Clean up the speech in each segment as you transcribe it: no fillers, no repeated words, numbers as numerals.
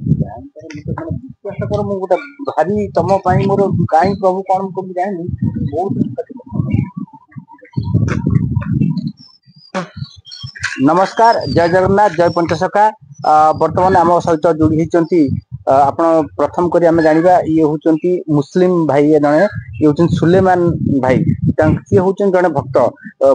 विश्वास कर मु गोटे भारी तुम मोर कहीं प्रभु कौन कभी जानी बहुत नमस्कार जय जगन्नाथ जय पंचसखा बर्तमान आम सहित जोड़ी होती आपण प्रथम करी आम जाना ये होती मुस्लिम भाई जड़े ये हूँ सुलेमान भाई सी हूँ जड़े भक्त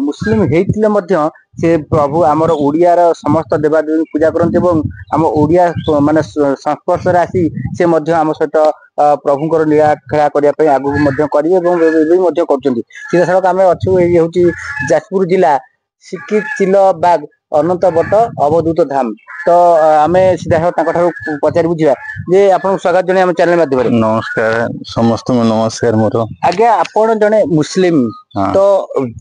मुस्लिम होते से प्रभु आमर ओडियार समस्त देवादेवी पूजा करते आम ओडिया माने संस्पर्श आसी से आम सहित प्रभुंर लीला खेला करने आगू करेंगे सीधा सड़क आम अच्छू ये हूँ जाजपुर जिला सिकित चिल बाग अनंत बट अवधूत धाम तो आम सीधा पचार बुझा जे आपन स्वागत जने हम चैनल माध्यम नमस्कार समस्त नमस्कार मोर आज्ञा आपण जने मुस्लिम तो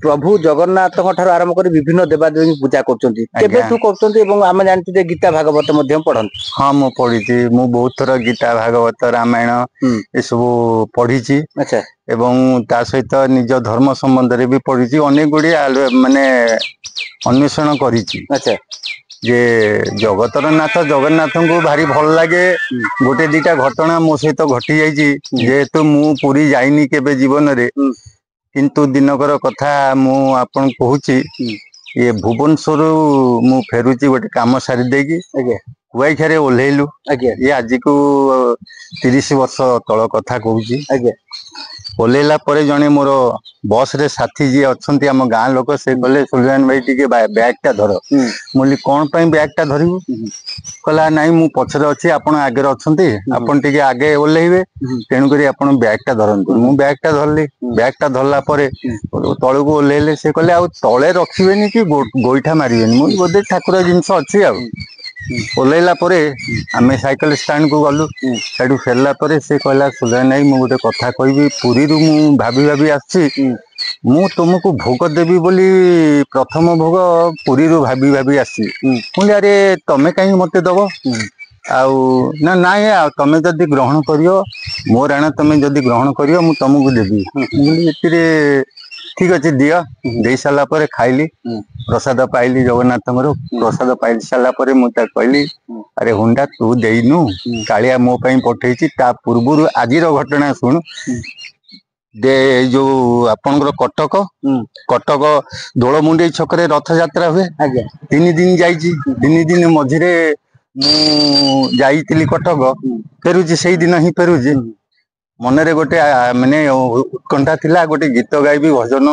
प्रभु जगन्नाथ आरंभ कर विभिन्न देवादेवी पूजा करम जानते जे गीता भागवत पढ़ती हाँ मु पढ़ी मु बहुत थर गीता भागवत रामायण ये सब पढ़ी अच्छा एवं ता सहित निज धर्म संबंध रे भी पढ़ी अनेक गुड़ी माने अन्वेषण करी अच्छा जे जगतर नाथ जगन्नाथ को भारी भल लगे गोटे दीटा घटना मो सहित घटी जाइए जेहेतु मु पुरी जाइनी केबे जीवन रे किंतु दिनकर कथा मु आपन कहूची ये भुवनेश्वर मु फेरुची गोटे काम सारी देगी कुआईखारे ओल्हेलु ये आज को 30 वर्ष तल कथा कहूची ओल्हेला परे जने मोर बस रे साथी जी अच्छी आम गाँ लोक से कहले सुलेमान भाई टिके बैग टा धर मुझे कौन बैग टा धरबू कहला नाई मु पछरे अच्छी आपण आगे अच्छी आपण टिके आगे ओल्हेबे तेणुक आपण बैग टा धरतु मु बैग टा धरली बैग टा धरला परे तलू को ओल्हेले से कहले आ तले रखिबेनी कि गोईठा मारिबेनी मु बोधे ठाकुर जिनस अच्छी आ ओल्हेला परे आमे साइकेल स्टैंड को गलु सेठू फेरला परे से कहला सुलेमान भाई मु गोटे कथा कहबी पुरी रु मु भाभी भाभी आछि मु तुमको भोग देवी बोली प्रथम भोग पुरी रु भाभी भाभी आसी मुझे अरे तमें कहीं मते दब आउ ना नाए तमें जदि ग्रहण करियो मो राणा तमें जदि ग्रहण करियो मु तुमको देवी ठीक अच्छे दिया दे सारा पर खाइली प्रसाद पाइली जगन्नाथ प्रसाद पाइली सारा पर मुझे कहली अरे हुंडा तू देनु कालिया मो पठेची ता पूर्व आज घटना शुण दे जो आपनकर कटक कटक दोलमुंडी छकरे रथ यात्रा हुए 3 दिन जाइए 3 दिन मझिरे मु जाइली कटक फेरुची से दिन ही फेरुची मनरे गोटे माने उत्कंठा थिला गोटे गीत गाइबी भजन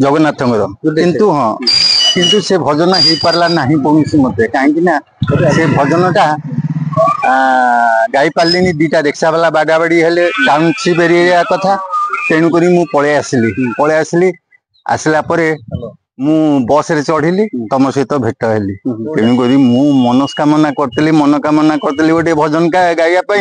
जगन्नाथ किंतु हाँ किंतु से भजन हो पारला नहीं कौन मत कहीं से भजन टा गाई पार्ली दीटा रिक्शा वाला बाड़ा बाड़ी हेले टाउनशिप एरिया कथा तेणुक मु पलि आसली आसला परे मु बस रे चढ़िली तुम सहित भेट हेली तेणुक मु मनस्कामना करतली मनोकामना करतली गोटे भजन गाइबा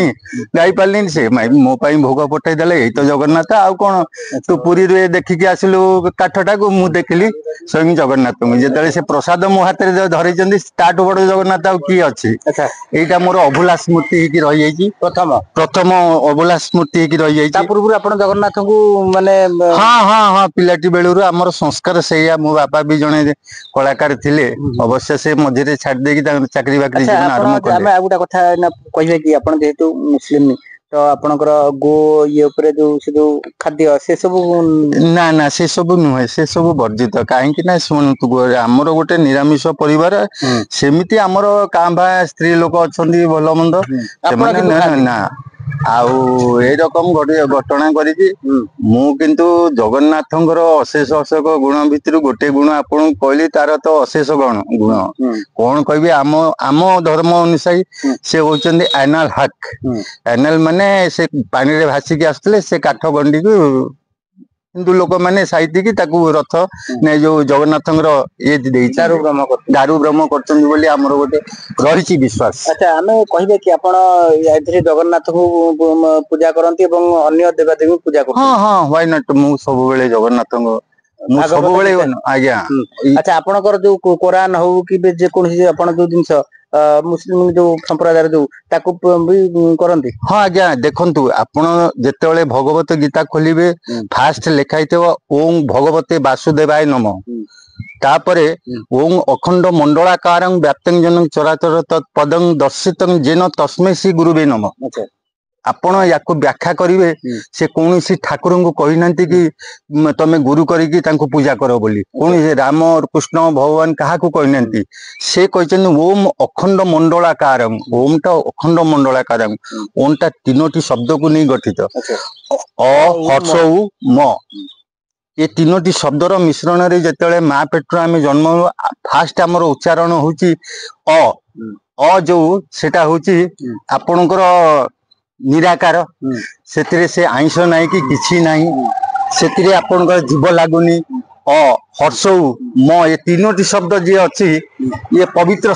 गाई पार्ली से मो भोग पठे देले यही तो जगन्नाथ आउ कौन तू पुरी रे देखिकी आसिलु काठटा को मु देखली स्वयं जगन्नाथ को जिते से प्रसाद मो हाथ में धरई ताठू बड़ जगन्नाथ आउ किए अच्छी यहीटा मोर अभुला स्मृति रही जाइए प्रथम प्रथम अभुला स्मृति रही जाइए पूर्व आप जगन्नाथ को माने हाँ हाँ हाँ पिलाटी बेलू आमर संस्कार से मो बापा भी जड़े कलाकार थिले अवश्य से मझे छाड़ी चाकरी बाकरी गोटे कथा कहे कि आप जेहेतु मुस्लिम तो आपनकर गो ये ऊपर जो खाद्य से सब ना ना से सब नुहे से सब वर्जित कहीं शुणु आमर गोटे निरामिष परिवार सेमती आमर कांभा स्त्री लोक अच्छा भल मंद ना आउ ए रकम घटना करी मु किंतु जगन्नाथ अशेष अशोक गुण भितर गोटे गुण आपन कहली तार तो अशेष गुण कौन कहि आम आम धर्म अनुसार से होचंदी एनाल हक एनाल माने से पानी रे भासिकी आसले से काठ गंडी को हिंदू लोक मैंने साइती की रथ ने जो जगन्नाथ ये दारू ब्रह्म कर गोटे रही विश्वास। अच्छा आम कहे कि आप जगन्नाथ को पूजा करती अन्य देवादेवी पूजा कर हाँ हाँ व्हाई नॉट मु सब बेले जगन्नाथ आज्ञा। अच्छा आपनकर जो कुरान हो कि जेकोसी आपन जो जिंस मुस्लिम जो संप्रदाय जो ताकू भी करंती हाँ आज्ञा देखंतु आपण जेतेबेले भगवत गीता खोलिबे फास्ट लिखाई ओम भगवते वासुदेवाय नमः तापरे ओम अखंड मंडलाकारं व्याप्तं जनं चराचर तत्पदं दर्शितं जेन तस्मै श्री गुरुवे नमः। अच्छा आपण याको व्याख्या करिवे से कौनसी ठाकुर को कही नांती कि तमे गुरु करिकी तांको पूजा करो बोली कौन राम और कृष्ण भगवान कहा को कही नांती से कहछन ओम अखंड मंडलाकारं ओम टा अखंड मंडलाकारं ओम टा तीनोटी शब्द को नहीं गठित अ हर्ष उ म ये तीनोटी शब्दर मिश्रण रे जेतेले मां पेटरो आमे जन्म फास्ट हमर उच्चारण होची अ जो सेटा होची आपणकर निराकार सेतिरे से आइंस नाही कि किछि नाही सेतिरे आपणकर जीव लागुनी अ हर्ष म ये तीनोटी शब्द जे अछि ये पवित्र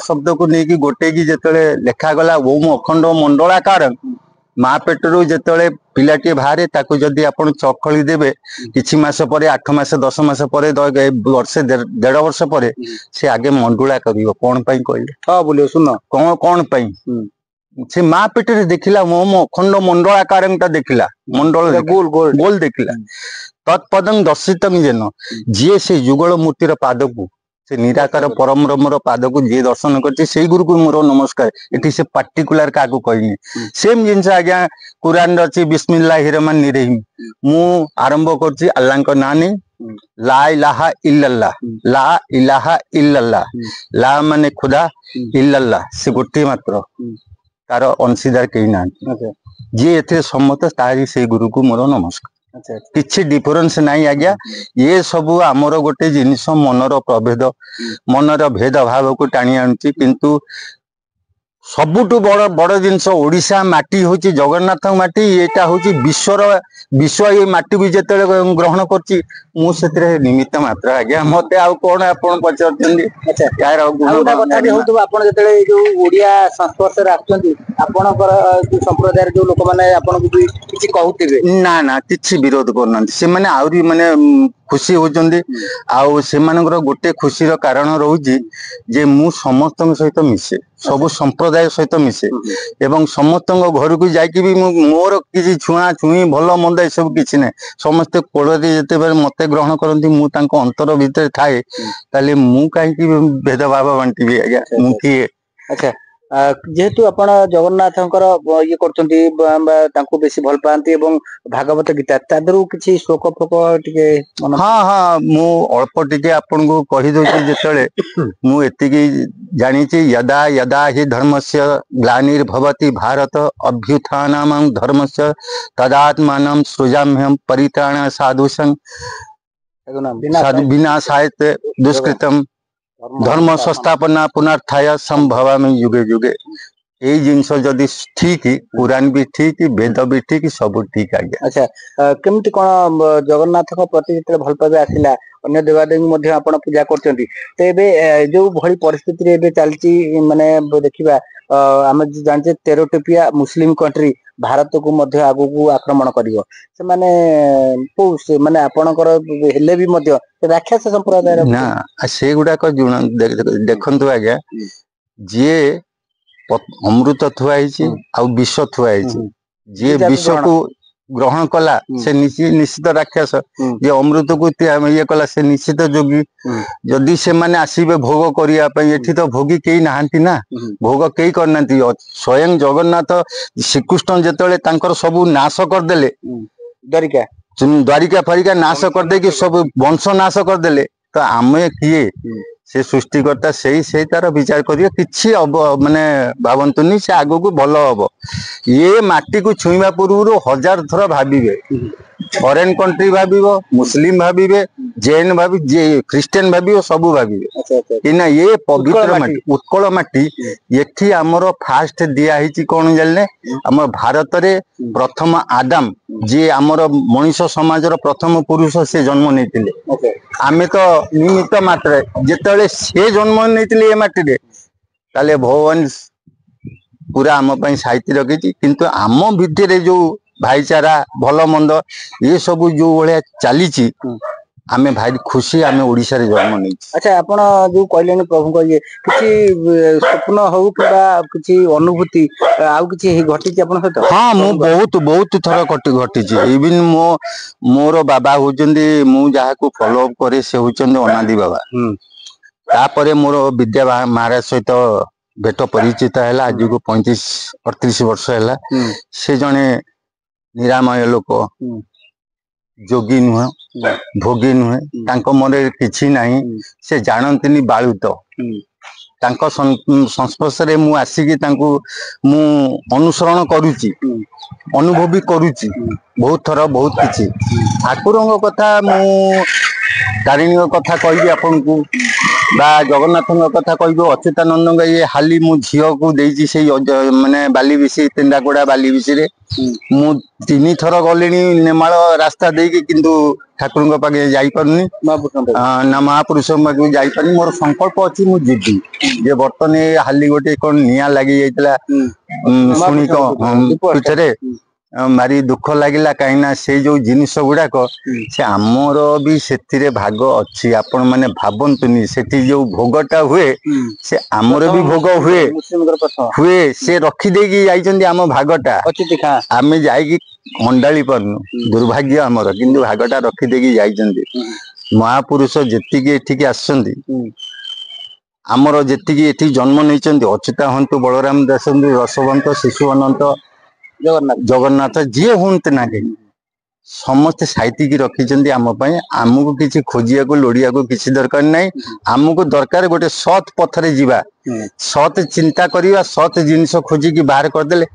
शब्द को नेकी गोटे की जेतेले लेखा गला ओम अखंड मंडलाकार मां पेटरू जेतेले पिलाटी बाहरे ताको जदी आपण चखली देबे किछि मास परे 8 मास 10 मास परे वर्ष 1.5 वर्ष परे से आगे मंडुला करियो कोन पई कहले हां बोलियो सुन कोन पई से मां पेटरे देखिला ओम अखंड मंडलाकार देखिला मंडल गोल गोल गोल देखिला तत्पदं दर्शितं जेन जे से युगल मूर्तिर पाद को से निराकार परम ब्रह्मर पाद को जे दर्शन करछि सेई गुरु को मोर नमस्कार एठी से पर्टिकुलर का को कहनी सेम जिंस आज्ञा कुरान रछि बिस्मिल्लाहिर रहमानिर रहीम मु आरंभ करछि अल्लाह को नाम नहीं ला इलाहा इल्लल्लाह ला माने खुदा इल्लल्लाह से गोटे मात्र तार अंशीदार कहीं ना जी एथे सम्मत तारी से गुरु को मोर नमस्कार किछि डिफरेंस नहीं आज्ञा ये सबु आमर गोटे जिनिस मनर प्रभेद मनर भेद भाव को टाणी आनुची किंतु सबुठु बड़ बड़ जिनस ओडिशा माटी होची जगन्नाथ माटी एटा होची विश्व ये माटी भी जेतेले ग्रहण करची मु सेतरे निमित्त मात्र आज्ञा मते आ कोन आपण पचरचंदी अच्छा यार गुणा कथाटी होतु आपण जेतेले जो ओडिया संस्पर्श रे आछंती आपणकर जो संप्रदाय जो लोक माने आपण को किछि कहउतिबे ना ना किछि विरोध करनंती से माने आउरी माने खुशी होचंदी आउ से मानकर गोटे खुशी रो कारण रहउची जे मु समस्त सहित मिसे सब संप्रदाय सहित मिसे एवं समस्त घर को जाइकी भी मोर किसी छुआ छुई भल मंद ए सब किसी ना समस्ते कोड़े जिते मते ग्रहण करती मु अंतर भितर थाए ताले मु कहीं भेदभाव बांटी आज्ञा मु किए अच्छा जेहेतु आपण जगन्नाथंकर ये करचंती तांको बेसी भल पांती एवं भागवत गीता तादरु किछि शोक फोक टिके हाँ हाँ मु अल्प टिके आपन को कहि दोची जेतले मु एतिकी जानी छी यदा यदा हि धर्मस्य ग्लानिर्भवति भारत अभ्युत्थानमं धर्मस्य तदात्मानं सृजाम्यहं परित्राण साधुसं विनाशाय दुष्कृतम धर्म संस्थापना पुनर्थाय संभवा में युगे युगे यही जिनस जदि ठीक पुराण भी ठीक वेद भी ठीक सब ठीक आज्ञा अच्छा केमति कोन जगन्नाथ को प्रति जते भल पाबे आसिला अन्य देवादेवी मध्ये आपण पूजा करचंती ते एबे जो भली परिस्थिति रे एबे चलची माने देखिबा हम जानचे तेरोटिपिया मुस्लिम कंट्री भारत को मध्ये आगु को आक्रमण करिवो से माने आपणकर हेले भी मध्ये राक्षस संप्रदाय ना से गुडा को देखंतु आज्ञा जे अमृत थुआई आ विष थुआई जे विष को ग्रहण कला से निश्चित राक्षस जे अमृत को ये कला से निश्चित जोगी जदि से माने आसीबे भोग करिया पई एठी तो भोगी केही नाहंती ना भोग केही करनांती स्वयं जगन्नाथ श्रीकृष्ण जेतले तांकर सब नाश कर देले द्वारिका फारिका नाश कर दे कि सब वंश नाश कर देले तो आमे किए से सृष्टिकर्ता से तार विचार करियो किछि माने भावंतुनी से आगो को भल हबो ये माटी को छुईबा पूर्व 1000 थर भाबिबे फॉरेन कंट्री भाबिबो मुस्लिम भाबिबे जैन भाबी जे क्रिश्चियन भाबिबो सब भाबिबे कि ना ये पवित्र माटी उत्कल माटी एठी हमर फास्ट दिया हिची कोन जानले हमर भारत रे प्रथम आदम जे हमर मनुष्य समाज रो प्रथम पुरुष से जन्म नेतिले आमे तो निमित्त मात्र जेतले से जन्म नेतिले ए माटी रे ताले भगवान पूरा आम पई साहित्य रखी किंतु आम भितर जो भाईचारा भल मंद ये सब जो भाया चली आमे भारी खुशी आमे ओडिशा रे जन्म नहीं। अच्छा आपण जो कहले प्रभु कहिए किछि स्वप्न हो किबा किछि अनुभूति आउ किछि घटी आपण सहित? हाँ मु बहुत बहुत थर घटी इवन मोर बाबा होचंदी मु जहा को फॉलो अप करे से होचंदी अनादि बाबा। तापरे मोर विद्या महाराज सहित भेट परिचित है आज को 35-38 वर्ष है। से जने निरामय लोक जोगी नुह भोगी नुहे तांको मन किछि नाही से जानंतिनी बाळुत तांको संस्पर्श रे मु आसिकी तांको मु अनुसरण करूची अनुभवी करूची बहुत थर बहुत किछि। ठाकुरंग कथा मु तारिणी कथा कहबी आपन को बा जगन्नाथंग कथा कहबो अच्युतानंद ये हाली मु झियो को देइची से माने बाली बिसी तिंडाकोड़ा बाली बिसी रे मु 3 थर गलेनी नेमाळ रास्ता देकी किंतु ठाकुरंग पागे जाई परनी ना महापुरुष पागे जाई परनी। मोर संकल्प अछि मु जिद्दी जे बर्तन हाली गोटे कोन निया लागि जाइतला सुनी को पिछरे मारी दुख लागिला कहीं से जो जिनिस गुड़ाक से आमर भी से भाग अच्छी आपण मैंने भावंतुनी से जो भोगटा हुए से आमर भी भोग हुए हुए से रखिदेकी जाइछन्ती आम भागटा आमे जाइकी अंडाली परनु दुर्भाग्य आमर किंतु भागटा रखिदेकी जाइछन्ती। महापुरुष जेतिकी एठिकी आसछन्ती आमर जेतिकी एठी जन्म नैछन्ती अच्युता हंतु बलराम दास रसवंत शिशु अनंत जगन्नाथ जी हूँ ना कहीं समस्ते साइतिकी रखी आम आमको किसी खोजिया को लोड़िया को किसी दरकार नहीं। आमको दरकार गोटे सत पथरे जीवा सत चिंता करवा सत जिनिस खोजिकी बाहर करदे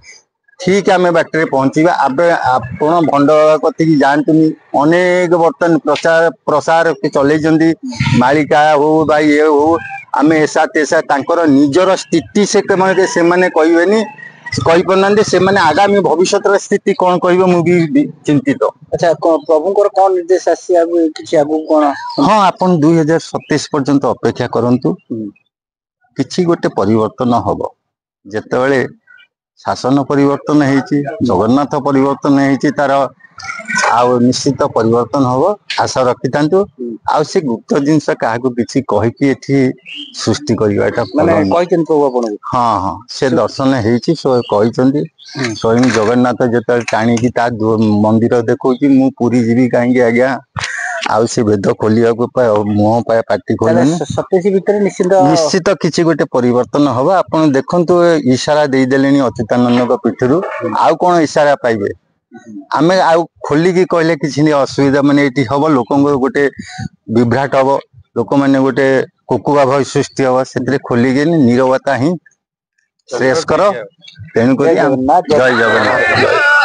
ठीक आम बाटर पहुंचा। आपण भंड कति जानतुनी अनेक बर्तन प्रचार प्रसार चलई मालिका हो बा ये हो आम ऐसा तेसा तांकर निजर स्थिति से माने कहबेनी कही पारना से माने आगामी भविष्य स्थिति कौन कह मुझे चिंतित। अच्छा प्रभु कौन निर्देश आगु कौन? हाँ आपण 2027 पर्यंत अपेक्षा करंतु किछि गोटे परिवर्तन हब जेतेबेले शासन परिवर्तन हेची जगन्नाथ परिवर्तन हेची तार आउ निश्चित परिवर्तन हब आशा रखी था। आ से गुप्त जिनस क्या किसी कहीकि एठी सृष्टि करवा एटा माने प्रभु आपण? हाँ हाँ से दर्शन हेची कहिसंती स्वयं जगन्नाथ जेते टाणिकी ता मंदिर देखौची मु पूरी जीवी काहेकि आज्ञा आउ से भेद खोलिया को मुह पाए पार्टी खोलनी 27 भीतर निश्चित किसी गोटे परिवर्तन हब। आपण देखंतु इशारा दे देलेनी अच्युतानंद पीठरू आउ कौन इशारा पाइबे आमे आउ खोलिकी कहले किसी असुविधा माने एटी हम लोक गोटे विभ्राट हम लोक मैंने गोटे कुकुबा भय सृष्टि हम से खोलिकी नीरवता ही श्रेयस्कर तेणुक जय जगन्नाथ।